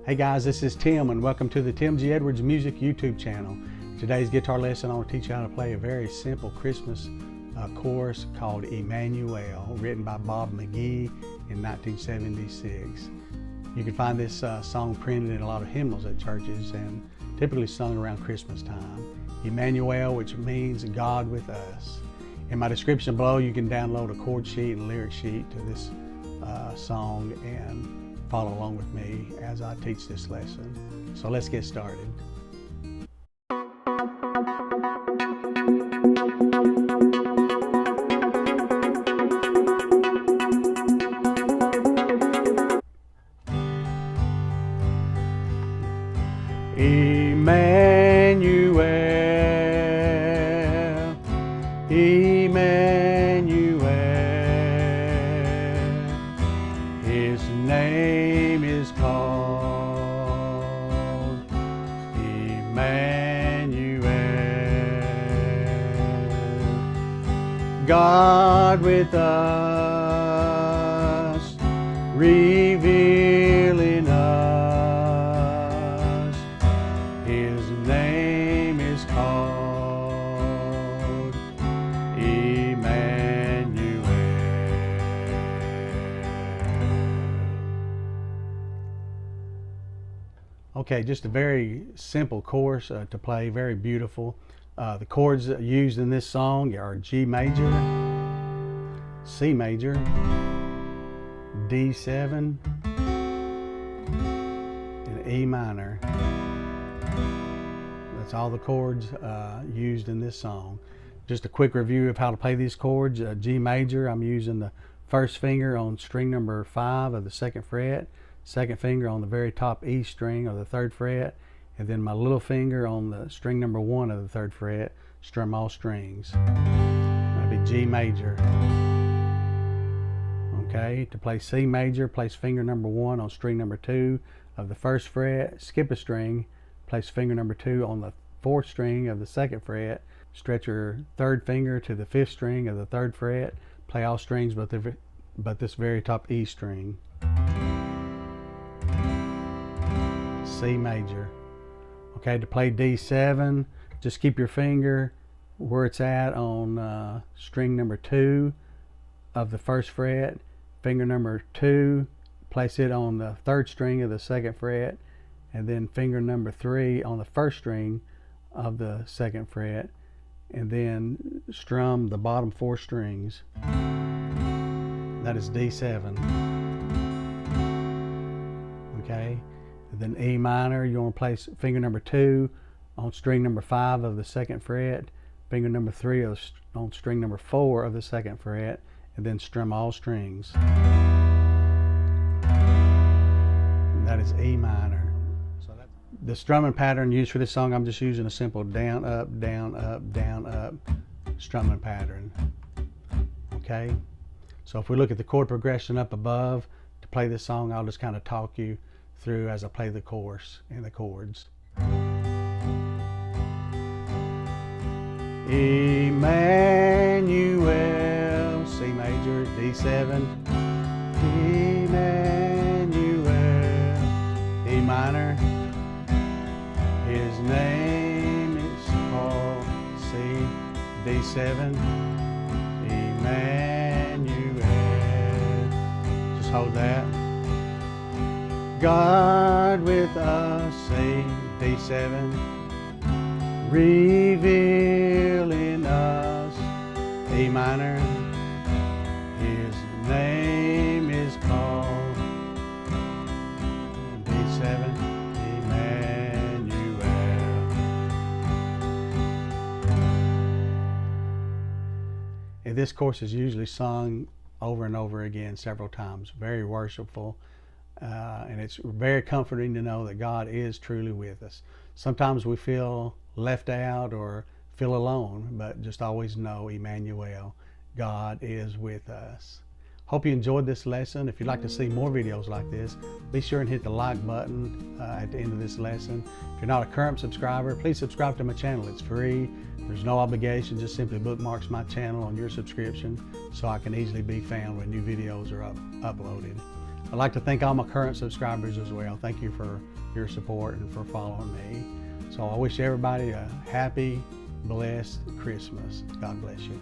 Hey guys, this is Tim and welcome to the Tim G. Edwards Music YouTube channel. Today's guitar lesson I want to teach you how to play a very simple Christmas chorus called Emmanuel, written by Bob McGee in 1976. You can find this song printed in a lot of hymnals at churches and typically sung around Christmas time. Emmanuel, which means God with us. In my description below you can download a chord sheet and lyric sheet to this song and follow along with me as I teach this lesson. So let's get started. Emmanuel, Emmanuel, His name is called Emmanuel. God with us, revealing us. His name is called Emmanuel. Okay, just a very simple chorus to play, very beautiful. The chords used in this song are G major, C major, D7, and E minor. That's all the chords used in this song. Just a quick review of how to play these chords. G major, I'm using the first finger on string number 5 of the 2nd fret, second finger on the very top E string of the 3rd fret, and then my little finger on the string number 1 of the 3rd fret, strum all strings. That'll be G major. Okay, to play C major, place finger number 1 on string number 2 of the 1st fret, skip a string, place finger number 2 on the 4th string of the 2nd fret, stretch your 3rd finger to the 5th string of the 3rd fret, play all strings but this very top E string. C major. Okay, to play D7, just keep your finger where it's at on string number 2 of the 1st fret, finger number 2, place it on the 3rd string of the 2nd fret, and then finger number 3 on the 1st string of the 2nd fret, and then strum the bottom 4 strings. That is D7. Okay, and then E minor, you want to place finger number 2 on string number 5 of the 2nd fret, finger number 3 on string number 4 of the 2nd fret, and then strum all strings. And that is E minor. So that's the strumming pattern used for this song. I'm just using a simple down, up, down, up, down, up strumming pattern. Okay, so if we look at the chord progression up above, to play this song, I'll just kind of talk you through as I play the chorus and the chords. Emmanuel, C major, D7, Emmanuel, E minor, His name is called, C, D7, Emmanuel. Just hold that. God with us, C, D7, revealing us, E minor, His name is called, D7, Emmanuel. And this chorus is usually sung over and over again several times, very worshipful. And it's very comforting to know that God is truly with us. Sometimes we feel left out or feel alone, but just always know, Emmanuel, God is with us. Hope you enjoyed this lesson. If you'd like to see more videos like this, be sure and hit the like button at the end of this lesson. If you're not a current subscriber, please subscribe to my channel. It's free. There's no obligation. Just simply bookmarks my channel on your subscription so I can easily be found when new videos are uploaded. I'd like to thank all my current subscribers as well. Thank you for your support and for following me. So I wish everybody a happy, blessed Christmas. God bless you.